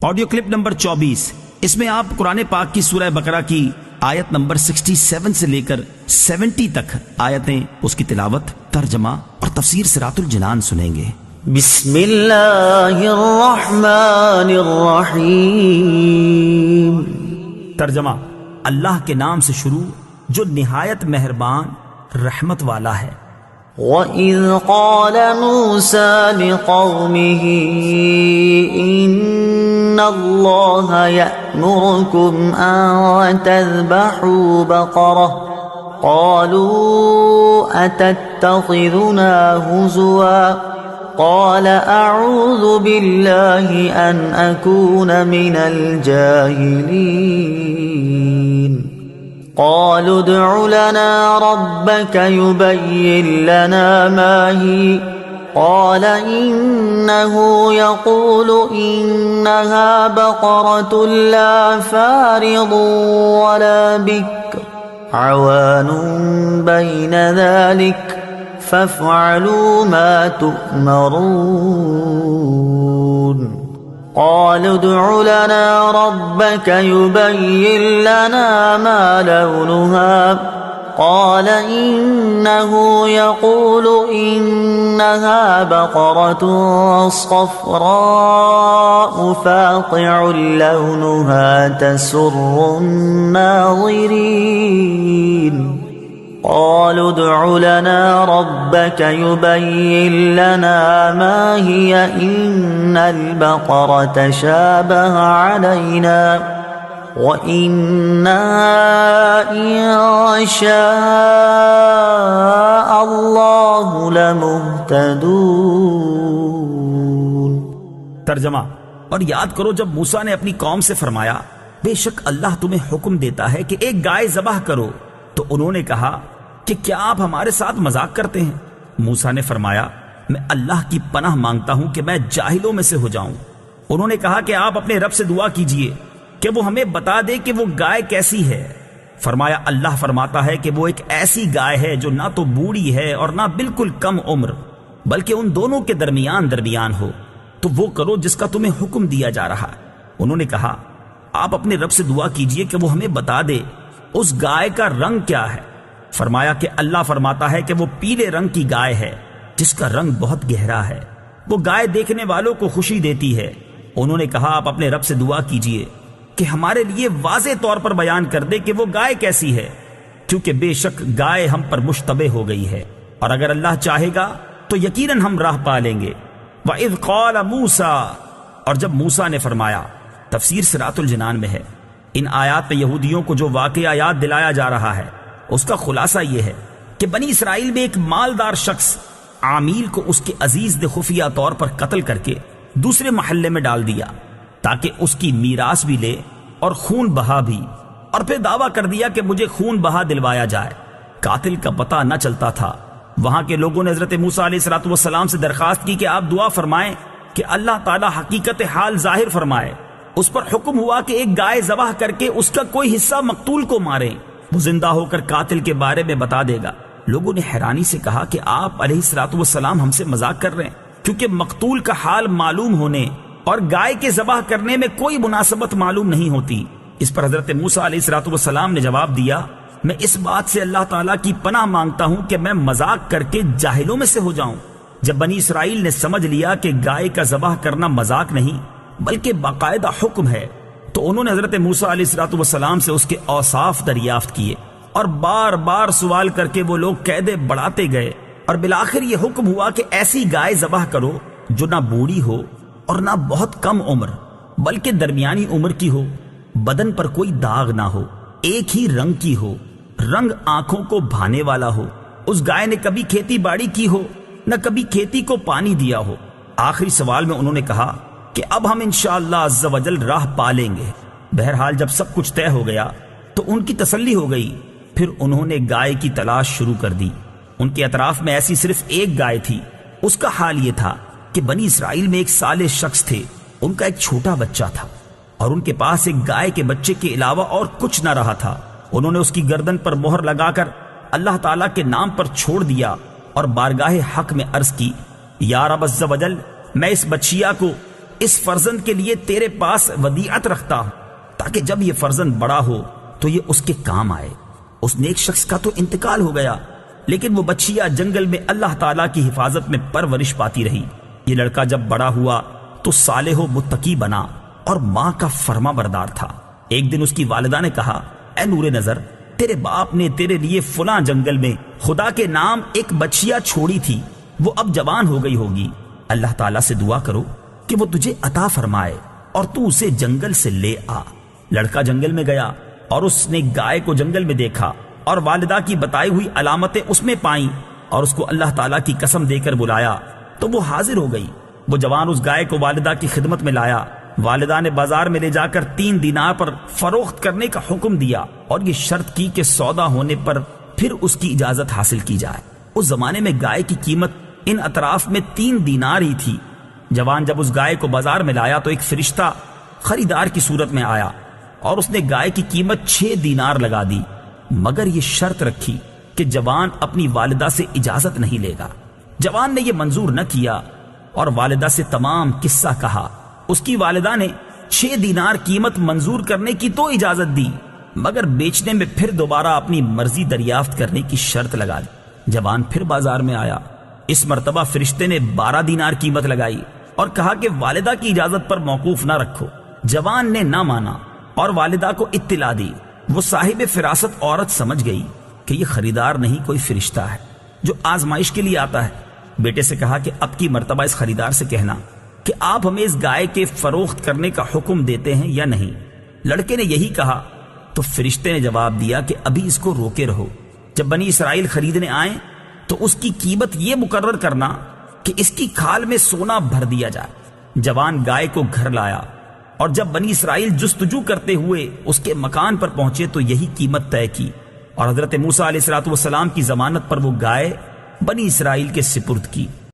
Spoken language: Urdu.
آڈیو کلپ نمبر 24، اس میں آپ قرآن پاک کی سورہ بقرہ کی آیت نمبر 67 سے لے کر 70 تک آیتیں، اس کی تلاوت، ترجمہ اور تفسیر صراط الجنان سنیں گے۔ بسم اللہ الرحمن الرحیم۔ ترجمہ: اللہ کے نام سے شروع جو نہایت مہربان رحمت والا ہے۔ وَإِذْ قَالَ مُوسَى لِقَوْمِهِ إِنَّ اللَّهَ يَأْمُرُكُمْ أَن تَذْبَحُوا بَقَرَةً قَالُوا أَتَتَّخِذُنَا هُزُوًا قَالَ أَعُوذُ بِاللَّهِ أَنْ أَكُونَ مِنَ الْجَاهِلِينَ قالوا ادع لنا ربك يبين لنا ما هي قال إنه يقول إنها بقرة لا فارض ولا بكر عوان بين ذلك فافعلوا ما تؤمرون قالوا ادع لنا ربك يبين لنا ما لونها قال إنه يقول إنها بقرة صفراء فاقع لونها تسر الناظرين قالوا ادع لنا ربك يبين لنا ما هي إن البقرة شابه علينا وإنا إن شاء الله لمهتدون۔ ترجمہ: اور یاد کرو جب موسیٰ نے اپنی قوم سے فرمایا بے شک اللہ تمہیں حکم دیتا ہے کہ ایک گائے ذبح کرو، تو انہوں نے کہا کہ کیا آپ ہمارے ساتھ مذاق کرتے ہیں؟ موسیٰ نے فرمایا میں اللہ کی پناہ مانگتا ہوں کہ میں جاہلوں میں سے ہو جاؤں۔ انہوں نے کہا کہ آپ اپنے رب سے دعا کیجئے کہ وہ ہمیں بتا دے کہ وہ گائے کیسی ہے۔ فرمایا اللہ فرماتا ہے کہ وہ ایک ایسی گائے ہے جو نہ تو بوڑھی ہے اور نہ بالکل کم عمر، بلکہ ان دونوں کے درمیان ہو، تو وہ کرو جس کا تمہیں حکم دیا جا رہا ہے۔ انہوں نے کہا آپ اپنے رب سے دعا کیجئے کہ وہ ہمیں بتا دے اس گائے کا رنگ کیا ہے۔ فرمایا کہ اللہ فرماتا ہے کہ وہ پیلے رنگ کی گائے ہے جس کا رنگ بہت گہرا ہے، وہ گائے دیکھنے والوں کو خوشی دیتی ہے۔ انہوں نے کہا آپ اپنے رب سے دعا کیجئے کہ ہمارے لیے واضح طور پر بیان کر دے کہ وہ گائے کیسی ہے، کیونکہ بے شک گائے ہم پر مشتبہ ہو گئی ہے، اور اگر اللہ چاہے گا تو یقیناً ہم راہ پا لیں گے۔ وَإِذْ قَالَ مُوسَىٰ، اور جب موسیٰ نے فرمایا، تفسیر صراط الجنان میں ہے۔ ان آیات میں یہودیوں کو جو واقعہ یاد دلایا جا رہا ہے اس کا خلاصہ یہ ہے کہ بنی اسرائیل میں ایک مالدار شخص عامیل کو اس کے عزیز نے خفیہ طور پر قتل کر کے دوسرے محلے میں ڈال دیا تاکہ اس کی میراث بھی لے اور خون بہا بھی، اور پھر دعویٰ کر دیا کہ مجھے خون بہا دلوایا جائے۔ قاتل کا پتہ نہ چلتا تھا۔ وہاں کے لوگوں نے حضرت موسیٰ علیہ السلام سے درخواست کی کہ آپ دعا فرمائیں کہ اللہ تعالی حقیقت حال ظاہر فرمائے۔ اس پر حکم ہوا کہ ایک گائے ذبح کر کے اس کا کوئی حصہ مقتول کو ماریں، وہ زندہ ہو کر قاتل کے بارے میں بتا دے گا۔ لوگوں نے حیرانی سے کہا کہ آپ علیہ السلام ہم سے مذاق کر رہے ہیں، کیونکہ مقتول کا حال معلوم ہونے اور گائے کے ذبح کرنے میں کوئی مناسبت معلوم نہیں ہوتی۔ اس پر حضرت موسیٰ علیہ السلام نے جواب دیا میں اس بات سے اللہ تعالیٰ کی پناہ مانگتا ہوں کہ میں مذاق کر کے جاہلوں میں سے ہو جاؤں۔ جب بنی اسرائیل نے سمجھ لیا کہ گائے کا ذبح کرنا مذاق نہیں بلکہ باقاعدہ حکم ہے، تو انہوں نے حضرت موسیٰ علیہ السلام سے اس کے اوصاف دریافت کیے، اور بار بار سوال کر کے وہ لوگ قیدیں بڑھاتے گئے، اور بالآخر یہ حکم ہوا کہ ایسی گائے ذبح کرو جو نہ بوڑھی ہو اور نہ بہت کم عمر بلکہ درمیانی عمر کی ہو، بدن پر کوئی داغ نہ ہو، ایک ہی رنگ کی ہو، رنگ آنکھوں کو بھانے والا ہو، اس گائے نے کبھی کھیتی باڑی کی ہو نہ کبھی کھیتی کو پانی دیا ہو۔ آخری سوال میں انہوں نے کہا کہ اب ہم انشاءاللہ عز و جل راہ پا لیں گے۔ بہرحال جب سب کچھ طے ہو گیا تو ان کی تسلی ہو گئی، پھر انہوں نے گائے کی تلاش شروع کر دی۔ ان کے اطراف میں ایسی صرف ایک گائے تھی۔ اس کا حال یہ تھا کہ بنی اسرائیل میں ایک صالح شخص تھے، ان کا ایک چھوٹا بچہ تھا، اور ان کے پاس ایک گائے کے بچے کے علاوہ اور کچھ نہ رہا تھا۔ انہوں نے اس کی گردن پر مہر لگا کر اللہ تعالیٰ کے نام پر چھوڑ دیا اور بارگاہ حق میں عرض کی، یا رب عز و جل، میں اس بچیا کو اس فرزند کے لیے تیرے پاس ودیعت رکھتا ہوں تاکہ جب یہ فرزند بڑا ہو تو یہ اس کے کام آئے۔ اس نیک شخص کا تو انتقال ہو گیا، لیکن وہ بچیا جنگل میں اللہ تعالیٰ کی حفاظت میں پرورش پاتی رہی۔ یہ لڑکا جب بڑا ہوا تو صالح و متقی بنا اور ماں کا فرما بردار تھا۔ ایک دن اس کی والدہ نے کہا، اے نور نظر، تیرے باپ نے تیرے لیے فلاں جنگل میں خدا کے نام ایک بچیا چھوڑی تھی، وہ اب جوان ہو گئی ہوگی، اللہ تعالیٰ سے دعا کرو کہ وہ تجھے عطا فرمائے اور تو اسے جنگل سے لے آ۔ لڑکا جنگل میں گیا اور اس نے گائے کو جنگل میں دیکھا اور والدہ کی بتائی ہوئی علامتیں اس میں پائیں اور اس کو اللہ تعالیٰ کی قسم دے کر بلایا تو وہ حاضر ہو گئی۔ وہ جوان اس گائے کو والدہ کی خدمت میں لایا۔ والدہ نے بازار میں لے جا کر 3 دینار پر فروخت کرنے کا حکم دیا اور یہ شرط کی کہ سودا ہونے پر پھر اس کی اجازت حاصل کی جائے۔ اس زمانے میں گائے کی قیمت ان اطراف میں 3 دینار ہی تھی۔ جوان جب اس گائے کو بازار میں لایا تو ایک فرشتہ خریدار کی صورت میں آیا اور اس نے گائے کی قیمت 6 دینار لگا دی، مگر یہ شرط رکھی کہ جوان اپنی والدہ سے اجازت نہیں لے گا۔ جوان نے یہ منظور نہ کیا اور والدہ سے تمام قصہ کہا۔ اس کی والدہ نے 6 دینار قیمت منظور کرنے کی تو اجازت دی، مگر بیچنے میں پھر دوبارہ اپنی مرضی دریافت کرنے کی شرط لگا دی۔ جوان پھر بازار میں آیا۔ اس مرتبہ فرشتے نے 12 دینار قیمت لگائی اور کہا کہ والدہ کی اجازت پر موقوف نہ رکھو۔ جوان نے نہ مانا اور والدہ کو اطلاع دی۔ وہ صاحب فراست عورت سمجھ گئی کہ یہ خریدار نہیں کوئی فرشتہ ہے جو آزمائش کے لیے آتا ہے۔ بیٹے سے کہا کہ اب کی مرتبہ اس خریدار سے کہنا کہ آپ ہمیں اس گائے کے فروخت کرنے کا حکم دیتے ہیں یا نہیں۔ لڑکے نے یہی کہا تو فرشتے نے جواب دیا کہ ابھی اس کو روکے رہو، جب بنی اسرائیل خریدنے آئیں تو اس کی قیمت یہ مقرر کرنا کہ اس کی کھال میں سونا بھر دیا جائے۔ جوان گائے کو گھر لایا اور جب بنی اسرائیل جستجو کرتے ہوئے اس کے مکان پر پہنچے تو یہی قیمت طے کی اور حضرت موسیٰ علیہ السلام کی ضمانت پر وہ گائے بنی اسرائیل کے سپرد کی۔